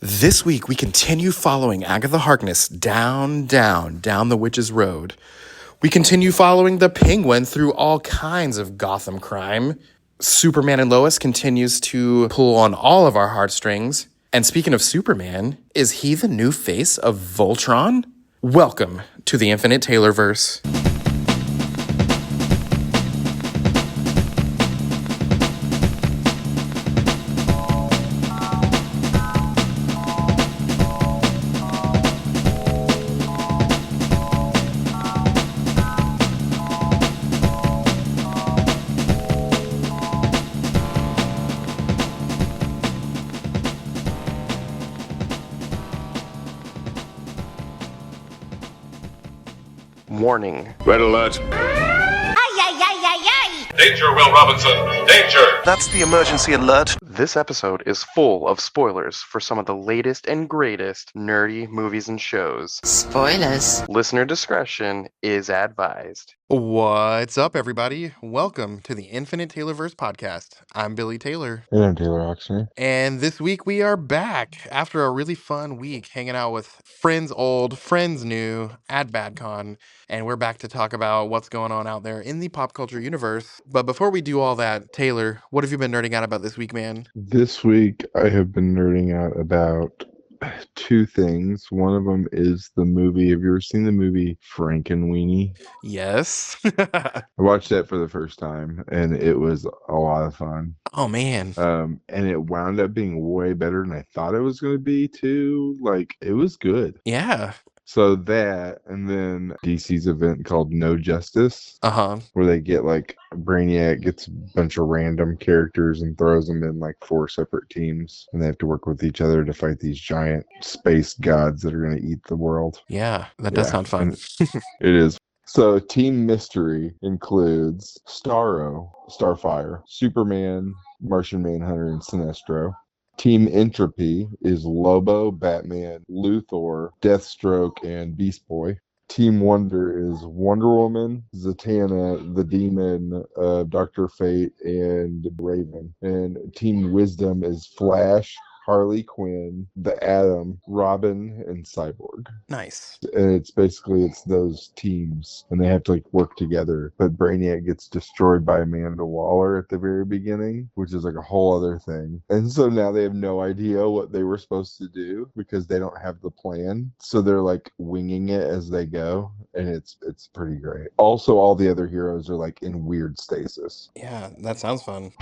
This week, we continue following Agatha Harkness down the witch's road. We continue following the Penguin through all kinds of Gotham crime. Superman and Lois continues to pull on all of our heartstrings. And speaking of Superman, is he the new face of Voltron? Welcome to the Infinite Taylorverse. Warning. Red alert. Ay, ay, ay, ay, ay! Danger, Will Robinson. Danger! That's the emergency alert. This episode is full of spoilers for some of the latest and greatest nerdy movies and shows. Spoilers. Listener discretion is advised. What's up, everybody? Welcome to the Infinite Taylorverse podcast. I'm Billy Taylor. And I'm Taylor Oxner. And this week we are back after a really fun week hanging out with friends old, friends new at BadCon. And we're back to talk about what's going on out there in the pop culture universe. But before we do all that, Taylor, what have you been nerding out about this week, man? This week I have been nerding out about two things. One of them is the movie. Have you ever seen the movie Frankenweenie? Yes. I watched that for the first time and it was a lot of fun. Oh, man. And it wound up being way better than I thought it was going to be too. Like, it was good. Yeah. So that, and then DC's event called No Justice, Uh-huh. where they get like Brainiac gets a bunch of random characters and throws them in like 4 separate teams, and they have to work with each other to fight these giant space gods that are going to eat the world. Yeah, that does sound fun. It is. So Team Mystery includes Starro, Starfire, Superman, Martian Manhunter, and Sinestro. Team Entropy is Lobo, Batman, Luthor, Deathstroke, and Beast Boy. Team Wonder is Wonder Woman, Zatanna, the Demon, Dr. Fate, and Raven. And Team Wisdom is Flash, Harley Quinn, the Atom, Robin, and Cyborg. Nice. And it's those teams, and they have to like work together. But Brainiac gets destroyed by Amanda Waller at the very beginning, which is like a whole other thing. And so now they have no idea what they were supposed to do because they don't have the plan. So they're like winging it as they go, and it's pretty great. Also, all the other heroes are like in weird stasis. Yeah, that sounds fun.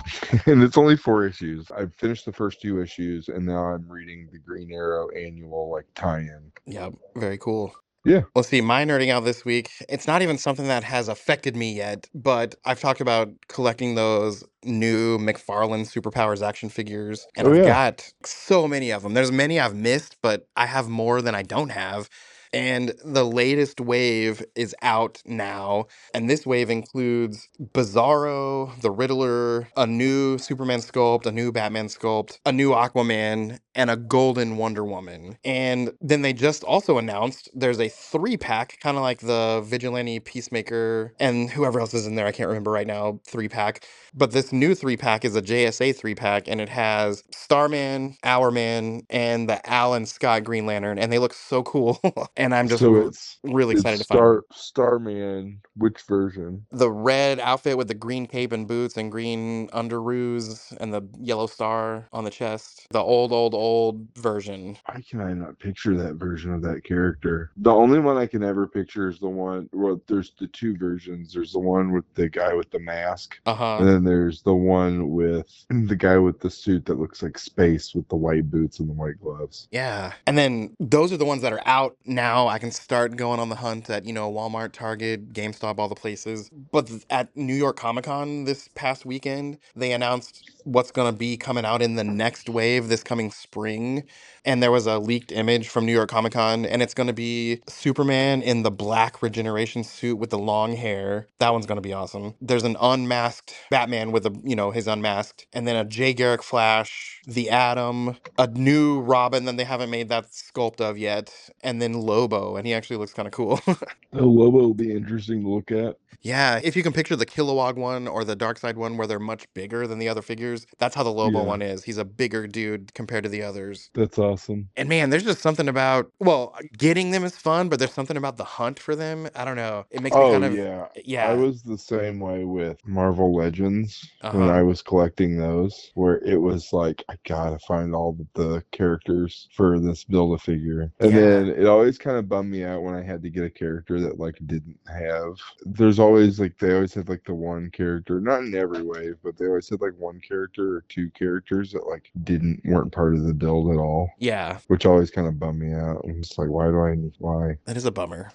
And it's only 4 issues. I've finished the first 2 issues, and now I'm reading the Green Arrow annual like tie-in. Yeah, very cool. Yeah. Let's see, my nerding out this week, it's not even something that has affected me yet, but I've talked about collecting those new McFarlane Superpowers action figures, and Oh, I've yeah. got so many of them. There's many I've missed, but I have more than I don't have. And the latest wave is out now, and this wave includes Bizarro, the Riddler, a new Superman sculpt, a new Batman sculpt, a new Aquaman, and a golden Wonder Woman. And then they just also announced there's a 3-pack, kind of like the Vigilante, Peacemaker, and whoever else is in there, I can't remember right now, 3-pack. But this new 3-pack is a JSA 3-pack, and it has Starman, Hourman, and the Alan Scott Green Lantern, and they look so cool. And I'm just So really it's excited to find them. Starman. Which version? The red outfit with the green cape and boots and green underoos and the yellow star on the chest. The old version. Why can I not picture that version of that character? The only one I can ever picture is the one. Well, there's the 2 versions. There's the one with the guy with the mask, Uh-huh. and then there's the one with the guy with the suit that looks like space with the white boots and the white gloves. Yeah. And then those are the ones that are out now. I can start going on the hunt at, Walmart, Target, GameStop, all the places. But at New York Comic Con this past weekend, they announced what's going to be coming out in the next wave this coming spring. And there was a leaked image from New York Comic Con, and it's going to be Superman in the black regeneration suit with the long hair. That one's going to be awesome. There's an unmasked Batman with his unmasked, and then a Jay Garrick Flash, the Atom, a new Robin that they haven't made that sculpt of yet, and then Lobo, and he actually looks kind of cool. The Lobo will be interesting to look at. Yeah, if you can picture the Kilowog one or the Darkseid one where they're much bigger than the other figures, that's how the Lobo Yeah, one is. He's a bigger dude compared to the others. that's awesome. And man, there's just something about, well, getting them is fun, but there's something about the hunt for them. I don't know. It makes me Oh kind of, yeah, I yeah. was the same way with Marvel Legends when Uh-huh. I was collecting those, where it was like I gotta find all the characters for this Build-A-Figure, and Yeah. then it always kind of bummed me out when I had to get a character that like didn't have. There's always like they always had like the one character, not in every wave, but they always had like one character or two characters that like didn't weren't part of the build at all, Yeah. which always kind of bummed me out. I'm just like, why do I need why? That is a bummer.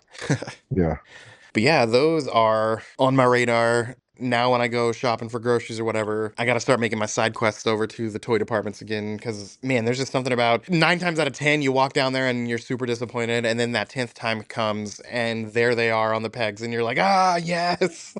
Yeah. But yeah, those are on my radar. Now, when I go shopping for groceries or whatever, I got to start making my side quests over to the toy departments again. Because, man, there's just something about 9 times out of 10, you walk down there and you're super disappointed. And then that 10th time comes and there they are on the pegs. And you're like, ah, yes.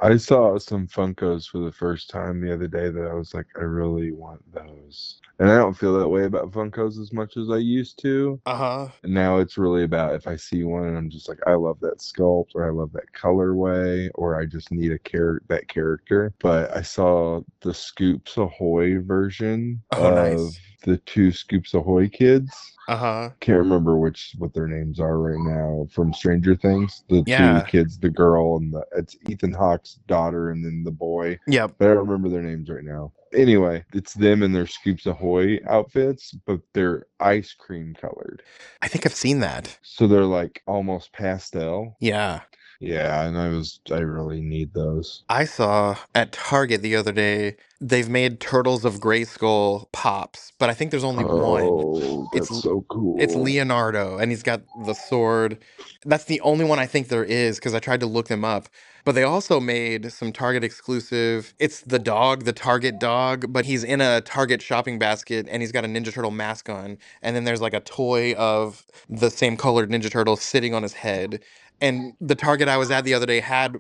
I saw some Funkos for the first time the other day that I was like, I really want those. And I don't feel that way about Funkos as much as I used to. Uh huh. And now it's really about if I see one and I'm just like, I love that sculpt or I love that colorway or I just need that character. But I saw the Scoops Ahoy version Oh, of nice. the two Scoops Ahoy kids. Uh huh. Can't remember what their names are right now from Stranger Things. The two Yeah. kids, the girl and it's Ethan Hawke's daughter and then the boy. Yep. But I don't remember their names right now. Anyway, it's them in their Scoops Ahoy outfits, but they're ice cream colored. I think I've seen that. So they're like almost pastel. Yeah. Yeah, and I really need those. I saw at Target the other day, they've made Turtles of Grayskull pops, but I think there's only one. Oh, It's that's so it's cool. Leonardo, and he's got the sword. That's the only one I think there is because I tried to look them up. But they also made some Target exclusive. It's the dog, the Target dog, but he's in a Target shopping basket and he's got a Ninja Turtle mask on. And then there's like a toy of the same colored Ninja Turtle sitting on his head. And the Target I was at the other day had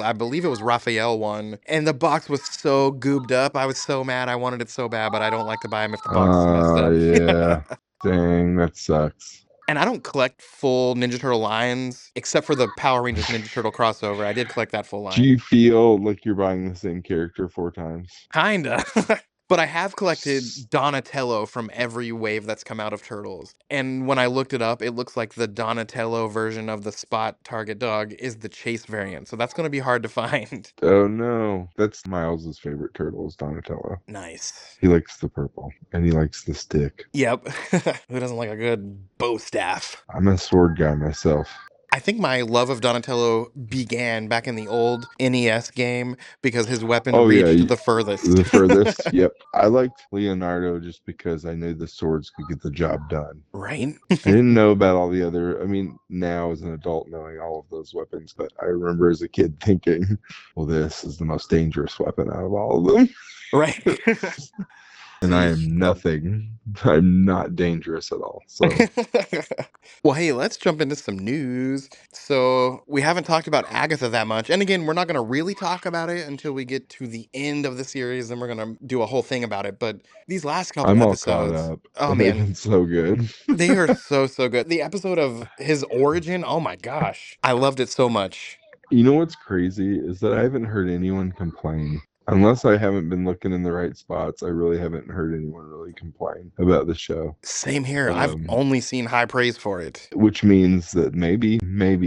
I believe it was Raphael one, and the box was so goobed up. I was so mad. I wanted it so bad, but I don't like to buy them if the box is messed up. Yeah. Dang, that sucks. And I don't collect full Ninja Turtle lines, except for the Power Rangers Ninja Turtle crossover. I did collect that full Do line. you feel like you're buying the same character 4 times? Kinda. But I have collected Donatello from every wave that's come out of Turtles. And when I looked it up, it looks like the Donatello version of the Spot Target dog is the Chase variant. So that's going to be hard to find. Oh no, that's Miles's favorite turtle is Donatello. Nice. He likes the purple and he likes the stick. Yep. Who doesn't like a good bow staff? I'm a sword guy myself. I think my love of Donatello began back in the old NES game because his weapon Oh yeah, reached the furthest. the furthest. Yep. I liked Leonardo just because I knew the swords could get the job done. Right? I didn't know about all the other, I mean, now as an adult knowing all of those weapons, but I remember as a kid thinking, well, this is the most dangerous weapon out of all of them. Right. And I am nothing. I'm not dangerous at all. So Well, hey, let's jump into some news. So, we haven't talked about Agatha that much. And again, we're not going to really talk about it until we get to the end of the series, and we're going to do a whole thing about it. But these last couple I'm all caught episodes, up. oh They've man, been so good. they are so, so good. The episode of his origin, oh my gosh, I loved it so much. You know what's crazy is that I haven't heard anyone complain. Unless I haven't been looking in the right spots, I really haven't heard anyone really complain about the show. Same here. I've only seen high praise for it. Which means that maybe,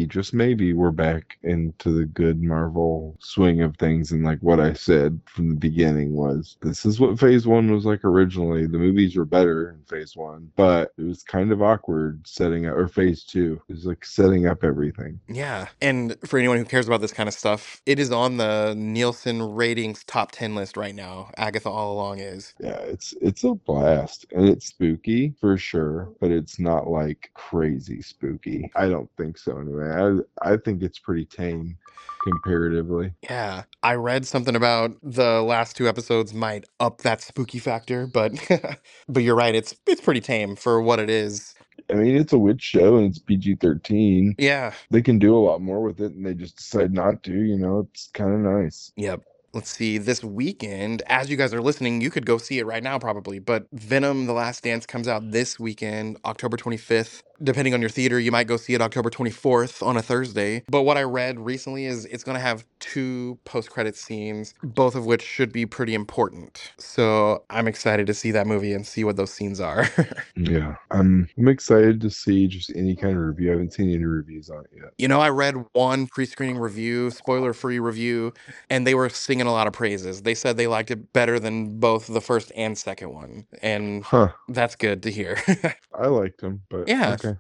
just maybe, we're back into the good Marvel swing of things. And like what I said from the beginning was, this is what Phase 1 was like originally. The movies were better in Phase 1, but it was kind of awkward setting up, or Phase 2. It was like setting up everything. Yeah. And for anyone who cares about this kind of stuff, it is on the Nielsen ratings top 10 list right now. Agatha All Along is. Yeah, it's a blast and it's spooky for sure, but it's not like crazy spooky. I don't think so anyway. I think it's pretty tame comparatively. Yeah. I read something about the last 2 episodes might up that spooky factor, but but you're right, it's pretty tame for what it is. I mean, it's a witch show and it's PG-13. Yeah. They can do a lot more with it and they just decide not to, it's kind of nice. Yep. Let's see, this weekend, as you guys are listening, you could go see it right now probably, but Venom: The Last Dance comes out this weekend, October 25th. Depending on your theater, you might go see it October 24th on a Thursday. But what I read recently is it's going to have two post-credit scenes, both of which should be pretty important. So I'm excited to see that movie and see what those scenes are. Yeah, I'm excited to see just any kind of review. I haven't seen any reviews on it yet. You know, I read one pre-screening review, spoiler-free review, and they were singing a lot of praises. They said they liked it better than both the first and second one, and Huh. that's good to hear. I liked him, but Yeah. okay.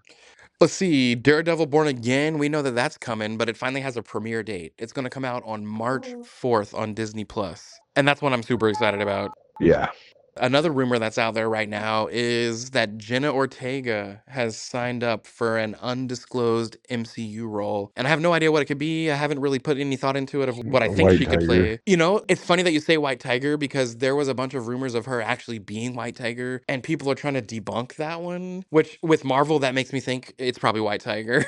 Let's see, Daredevil Born Again, we know that that's coming, but it finally has a premiere date. It's going to come out on March 4th on Disney Plus, and that's one I'm super excited about. Yeah. Another rumor that's out there right now is that Jenna Ortega has signed up for an undisclosed MCU role. And I have no idea what it could be. I haven't really put any thought into it of what I think White she could Tiger. play. You know, it's funny that you say White Tiger because there was a bunch of rumors of her actually being White Tiger, and people are trying to debunk that one, which with Marvel, that makes me think it's probably White Tiger.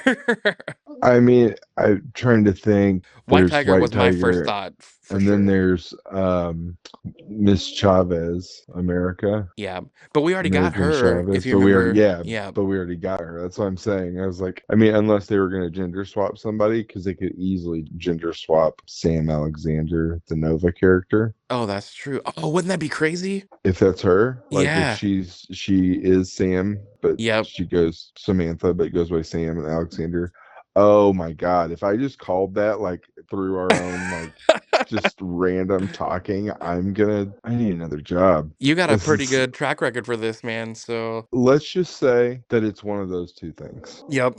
I mean, I'm trying to think. White There's Tiger White was my first Tiger, thought for and then sure. there's Miss Chavez, America. Yeah. But we already got American her, if Chavez, you but we already, remember. yeah, Yeah. but we already got her. That's what I'm saying. I was like, I mean, unless they were going to gender swap somebody, because they could easily gender swap Sam Alexander, the Nova character. Oh, that's true. Oh, wouldn't that be crazy? If that's her, like if Yeah. she is Sam, but Yep. she goes Samantha, but goes by Sam and Alexander. Oh my God! If I just called that like through our own like just random talking, I need another job. You got a This pretty is, good track record for this, man. So, let's just say that it's one of those two things. yep.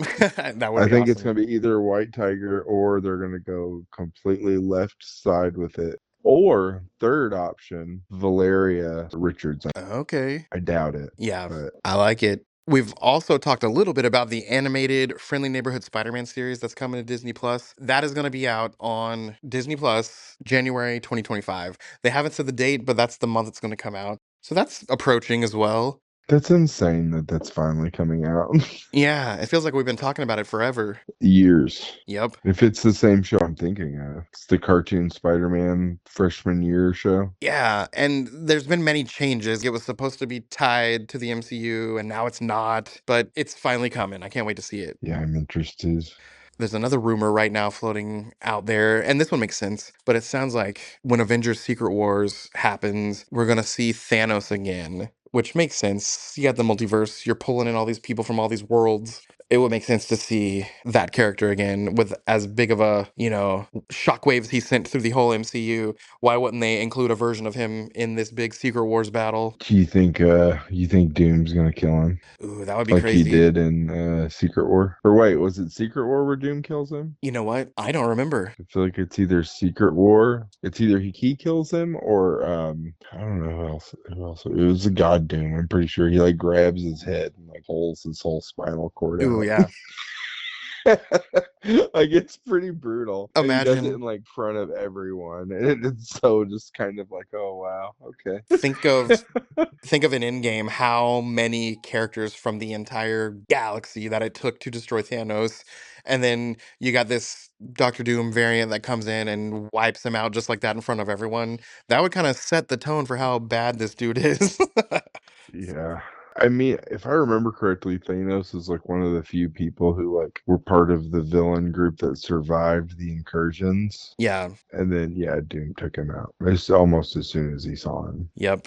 That would I be think it's awesome. going to be either White Tiger or they're going to go completely left side with it. Or third option, Valeria Richards. Okay. I doubt it, Yeah, but I like it. We've also talked a little bit about the animated Friendly Neighborhood Spider-Man series that's coming to Disney Plus. That is going to be out on Disney Plus January 2025. They haven't said the date, but that's the month it's going to come out. So that's approaching as well. that's insane that that's finally coming out. Yeah, it feels like we've been talking about it forever. Years. Yep. If it's the same show I'm thinking of, it's the cartoon Spider-Man freshman year show. Yeah, and there's been many changes. It was supposed to be tied to the MCU, and now it's not, but it's finally coming. I can't wait to see it. Yeah, I'm interested. There's another rumor right now floating out there, and this one makes sense, but it sounds like when Avengers Secret Wars happens, we're going to see Thanos again, which makes sense. You got the multiverse, you're pulling in all these people from all these worlds. It would make sense to see that character again with as big of a, shockwaves he sent through the whole MCU. Why wouldn't they include a version of him in this big Secret Wars battle? Do you think Doom's gonna kill him Ooh, that would be like he crazy. did in Secret War? Or wait, was it Secret War where Doom kills him? You know what? I don't remember. I feel like it's either Secret War. It's either he kills him or I don't know who else. It was a God Doom. I'm pretty sure he like grabs his head and like pulls his whole spinal cord Ooh, out. yeah. Like it's pretty brutal. And he does it in Imagine. like front of everyone. And it's so just kind of like, oh wow, okay. Think of think of an Endgame, how many characters from the entire galaxy that it took to destroy Thanos, and then you got this Doctor Doom variant that comes in and wipes him out just like that in front of everyone. That would kind of set the tone for how bad this dude is. Yeah. I mean, if I remember correctly, Thanos is like one of the few people who like were part of the villain group that survived the incursions. Yeah, And then yeah, Doom took him out. It's almost as soon as he saw him. yep.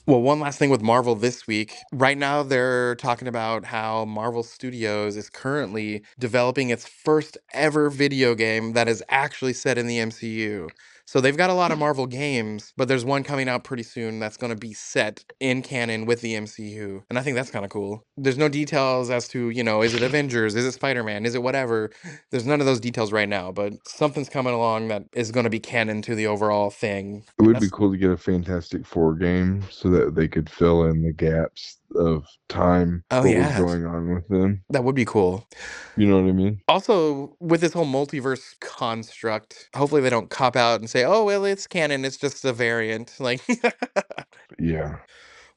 Well, one last thing with Marvel this week. Right now, they're talking about how Marvel Studios is currently developing its first ever video game that is actually set in the MCU. So they've got a lot of Marvel games, but there's one coming out pretty soon that's going to be set in canon with the MCU. And I think that's kind of cool. There's no details as to, is it Avengers? Is it Spider-Man? Is it whatever? There's none of those details right now, but something's coming along that is going to be canon to the overall thing. It And would be that's, cool to get a Fantastic Four game so that they could fill in the gaps of time, oh, what was yeah, going on with them. that would be cool. You know what I mean? Also, with this whole multiverse construct, hopefully they don't cop out and say, "Oh, well, it's canon, it's just a variant." Like, Yeah.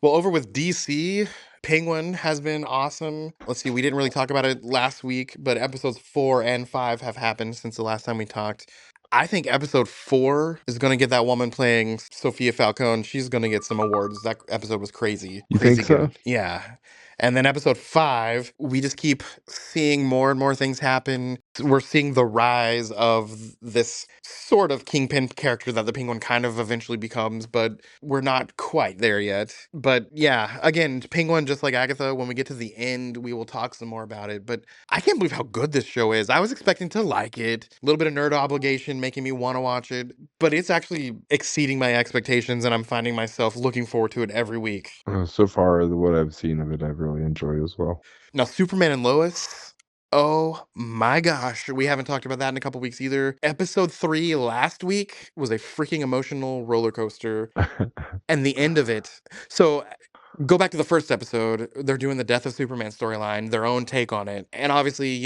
well, over with DC, Penguin has been awesome. Let's see, we didn't really talk about it last week, but episodes 4 and 5 have happened since the last time we talked. I think episode 4 is going to get that woman playing Sophia Falcone. She's going to get some awards. That episode was crazy, You think crazy so? good. Yeah. And then episode 5, we just keep seeing more and more things happen. We're seeing the rise of this sort of kingpin character that the Penguin kind of eventually becomes, but we're not quite there yet. But yeah, again, Penguin, just like Agatha, when we get to the end, we will talk some more about it. But I can't believe how good this show is. I was expecting to like it. A little bit of nerd obligation making me want to watch it, but it's actually exceeding my expectations, and I'm finding myself looking forward to it every week. So far, what I've seen of it, I've really enjoyed as well. Now, Superman and Lois. Oh my gosh, we haven't talked about that in a couple weeks either. Episode 3 last week was a freaking emotional roller coaster. And the end of it. So go back to the first episode. They're doing the Death of Superman storyline, their own take on it. And obviously,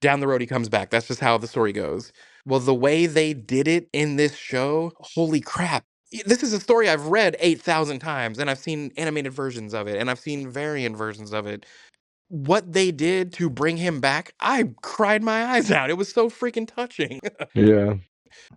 down the road he comes back. That's just how the story goes. Well, the way they did it in this show, holy crap. This is a story I've read 8,000 times, and I've seen animated versions of it, and I've seen variant versions of it. What they did to bring him back, I cried my eyes out. It was so freaking touching. Yeah.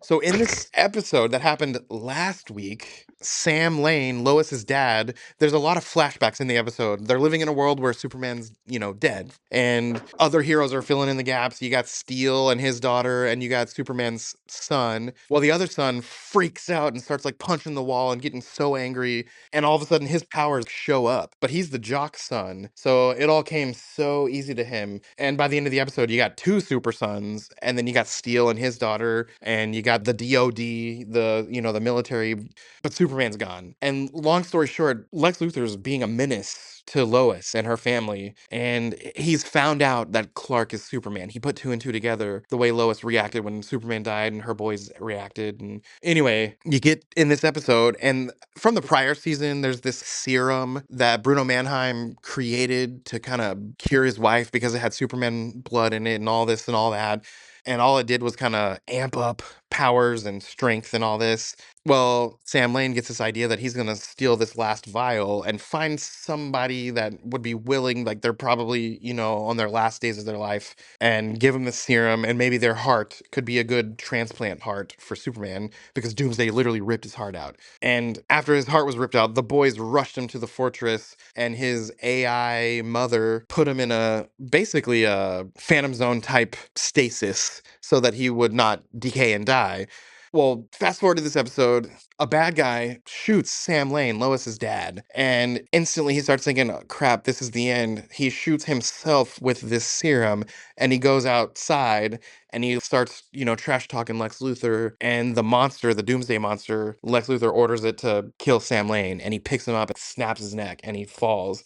So in this episode that happened last week, Sam Lane, Lois's dad, there's a lot of flashbacks in the episode. They're living in a world where Superman's, dead. And other heroes are filling in the gaps. You got Steel and his daughter, and you got Superman's son. Well, the other son freaks out and starts like punching the wall and getting so angry. And all of a sudden his powers show up. But he's the jock son. So it all came so easy to him. And by the end of the episode, you got 2 super sons, and then you got Steel and his daughter, and you got the DOD, the military, but Superman's gone. And long story short, Lex Luthor's being a menace to Lois and her family, and he's found out that Clark is Superman. He put 2 and 2 together, the way Lois reacted when Superman died and her boys reacted. And anyway, you get in this episode, and from the prior season, there's this serum that Bruno Mannheim created to kind of cure his wife because it had Superman blood in it and all this and all that. And all it did was kind of amp up powers and strength and all this. Well, Sam Lane gets this idea that he's going to steal this last vial and find somebody that would be willing, like they're probably, on their last days of their life, and give him the serum. And maybe their heart could be a good transplant heart for Superman because Doomsday literally ripped his heart out. And after his heart was ripped out, the boys rushed him to the fortress, and his AI mother put him in basically a Phantom Zone type stasis so that he would not decay and die. Well, fast forward to this episode, a bad guy shoots Sam Lane, Lois's dad, and instantly he starts thinking, "Oh, crap, this is the end." He shoots himself with this serum, and he goes outside and he starts, trash talking Lex Luthor, and the monster, the Doomsday monster, Lex Luthor orders it to kill Sam Lane, and he picks him up and snaps his neck, and he falls.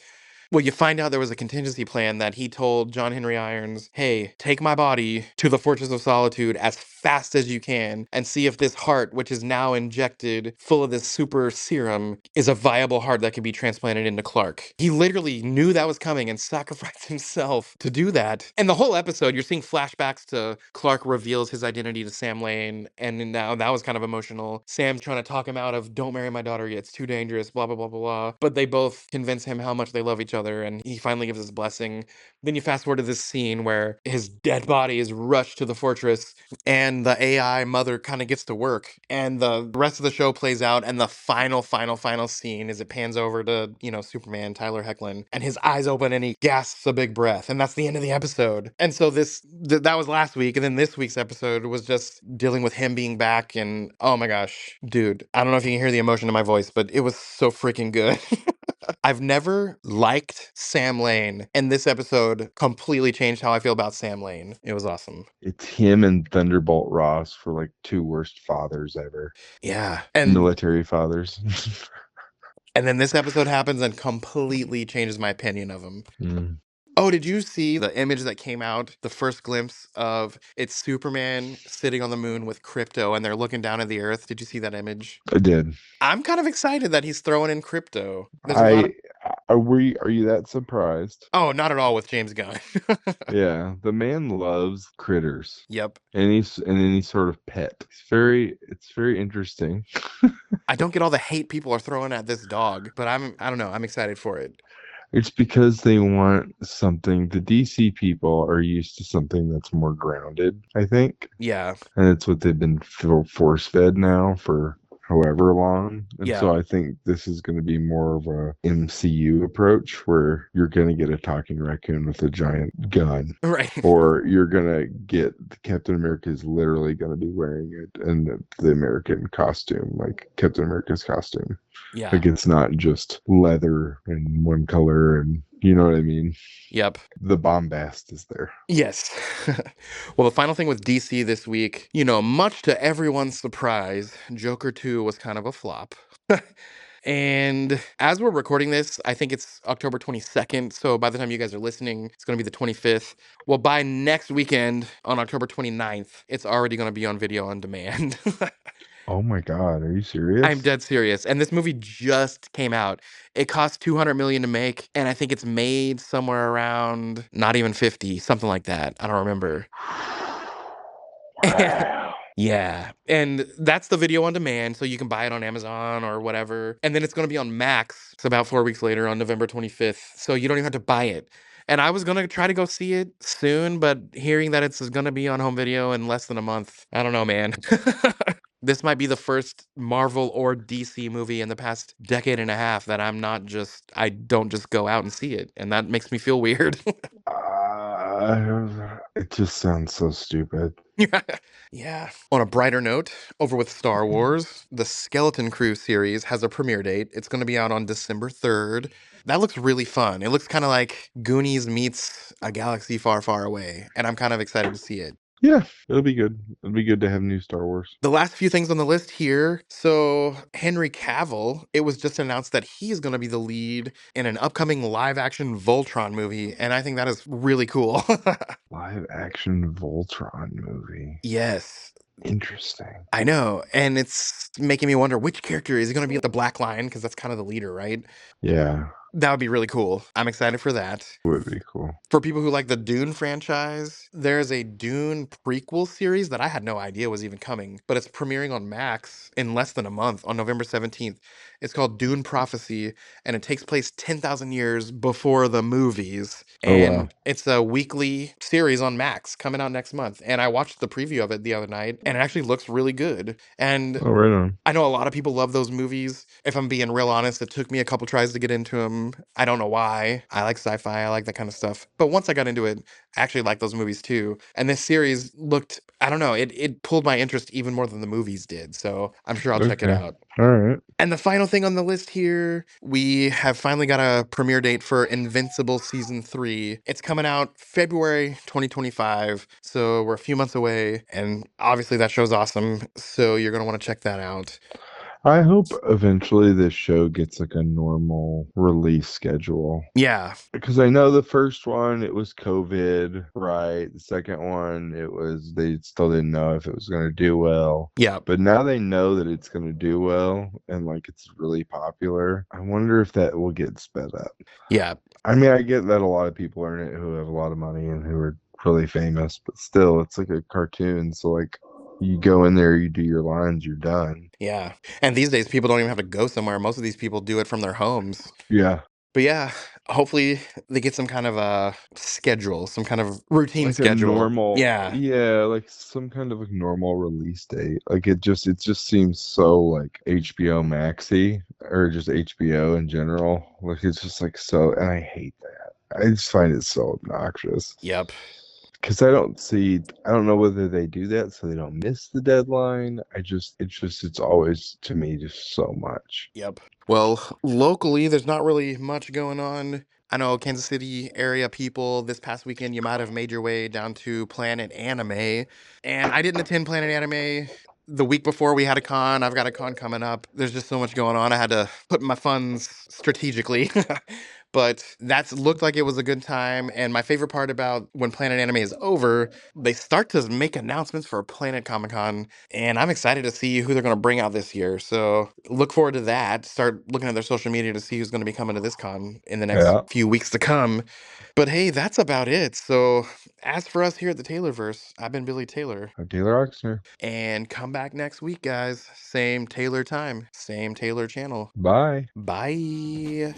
Well, you find out there was a contingency plan that he told John Henry Irons, "Hey, take my body to the Fortress of Solitude as fast as you can and see if this heart, which is now injected full of this super serum, is a viable heart that can be transplanted into Clark." He literally knew that was coming and sacrificed himself to do that. And the whole episode, you're seeing flashbacks to Clark reveals his identity to Sam Lane, and now that was kind of emotional. Sam's trying to talk him out of, "Don't marry my daughter, it's too dangerous, blah, blah, blah, blah, blah." But they both convince him how much they love each other, and he finally gives his blessing. Then you fast forward to this scene where his dead body is rushed to the fortress, and the AI mother kind of gets to work, and the rest of the show plays out, and the final scene is it pans over to, Superman, Tyler Hoechlin, and his eyes open and he gasps a big breath, and that's the end of the episode. And so that was last week, and then this week's episode was just dealing with him being back, and oh my gosh, dude, I don't know if you can hear the emotion in my voice, but it was so freaking good. I've never liked Sam Lane, and this episode completely changed how I feel about Sam Lane. It was awesome. It's him and Thunderbolt Ross for like 2 worst fathers ever. Yeah. And Military fathers. then this episode happens and completely changes my opinion of him. Mm, Oh, did you see the image that came out? The first glimpse of it's Superman sitting on the moon with Crypto, and they're looking down at the Earth. Did you see that image? I did. I'm kind of excited that he's throwing in Crypto. There's a lot of... Are you that surprised? Oh, not at all with James Gunn. Yeah, the man loves critters. Yep. And he's any sort of pet. It's very interesting. I don't get all the hate people are throwing at this dog, but I don't know. I'm excited for it. It's because they want something. The DC people are used to something that's more grounded, I think. Yeah. And it's what they've been force fed now for however long. And Yeah. so I think this is going to be more of a MCU approach where you're going to get a talking raccoon with a giant gun. Right. Or you're gonna get Captain America is literally gonna be wearing it in the American costume, like Captain America's costume. Yeah. Like it's not just leather and one color, and you know what I mean? Yep. The bombast is there. Yes. Well, the final thing with DC this week, much to everyone's surprise, Joker 2 was kind of a flop. And as we're recording this, I think it's October 22nd. So by the time you guys are listening, it's going to be the 25th. Well, by next weekend on October 29th, it's already going to be on video on demand. Oh my God, are you I'm serious? dead serious. And this movie just came out. It cost 200 million to make, and I think it's made somewhere around not even 50, something like that. I don't remember. Wow. Yeah. And that's the video on demand, so you can buy it on Amazon or whatever. And then it's going to be on Max. It's about 4 weeks later on November 25th. So you don't even have to buy it. And I was going to try to go see it soon, but hearing that it's going to be on home video in less than a month, I don't know, man. This might be the first Marvel or DC movie in the past decade and a half that I don't just go out and see it. And that makes me feel weird. It just sounds so stupid. Yeah. On a brighter note, over with Star Wars, the Skeleton Crew series has a premiere date. It's going to be out on December 3rd. That looks really fun. It looks kind of like Goonies meets A Galaxy Far, Far Away, and I'm kind of excited to see it. Yeah, it'll be good. It'll be good to have new Star Wars. The last few things on the list here. So, Henry Cavill, it was just announced that he is going to be the lead in an upcoming live action Voltron movie, and I think that is really cool. Live action Voltron movie. Yes. Interesting. I know, and it's making me wonder which character is going to be the Black Lion because that's kind of the leader, right? Yeah, That would be really cool. I'm excited for that. would be cool. For people who like the Dune franchise, there's a Dune prequel series that I had no idea was even coming, but it's premiering on Max in less than a month on November 17th. It's called Dune Prophecy, and it takes place 10,000 years before the movies. Oh wow. And it's a weekly series on Max coming out next month. And I watched the preview of it the other night, and it actually looks really good. And Oh, right on. I know a lot of people love those movies. If I'm being real honest, it took me a couple tries to get into them. I don't know why. I like sci-fi. I like that kind of stuff. But once I got into it, I actually liked those movies too. And this series looked, I don't know, it pulled my interest even more than the movies did. So I'm sure I'll check it Okay. out. All right. And the final thing on the list here, we have finally got a premiere date for Invincible Season 3. It's coming out February 2025, so we're a few months away, and obviously that show's awesome, so you're going to want to check that out. I hope eventually this show gets like a normal release schedule. Yeah, Because I know the first one, it was COVID, right? The second one, it was, they still didn't know if it was going to do well. yeah, But now they know that it's going to do well and like it's really popular. I wonder if that will get sped up. yeah, I mean, I get that a lot of people are in it who have a lot of money and who are really famous, but still, it's like a cartoon. So, like, you go in there, you do your lines, you're done. yeah. And these days, people don't even have to go somewhere. Most of these people do it from their homes. Yeah. But yeah, hopefully they get some kind of a schedule, some kind of routine Like a schedule. normal, Yeah, yeah, like some kind of like normal release date. Like it just seems so like HBO Maxy or just HBO in general. Like it's just like so, and I hate that. I just find it so obnoxious. yep. Because I don't know whether they do that so they don't miss the deadline. It's always to me just so much. Yep. Well, locally, there's not really much going on. I know Kansas City area people, this past weekend, you might have made your way down to Planet Anime. And I didn't attend Planet Anime. The week before we had a con, I've got a con coming up. There's just so much going on. I had to put my funds strategically. But that's looked like it was a good time. And my favorite part about when Planet Anime is over, they start to make announcements for Planet Comic Con, and I'm excited to see who they're going to bring out this year. So look forward to that. Start looking at their social media to see who's going to be coming to this con in the next Yeah. few weeks to come. But hey, that's about it. So as for us here at the Taylorverse, I've been Billy Taylor. I'm Taylor Oxner. And come back next week, guys. Same Taylor time, same Taylor channel. Bye. Bye.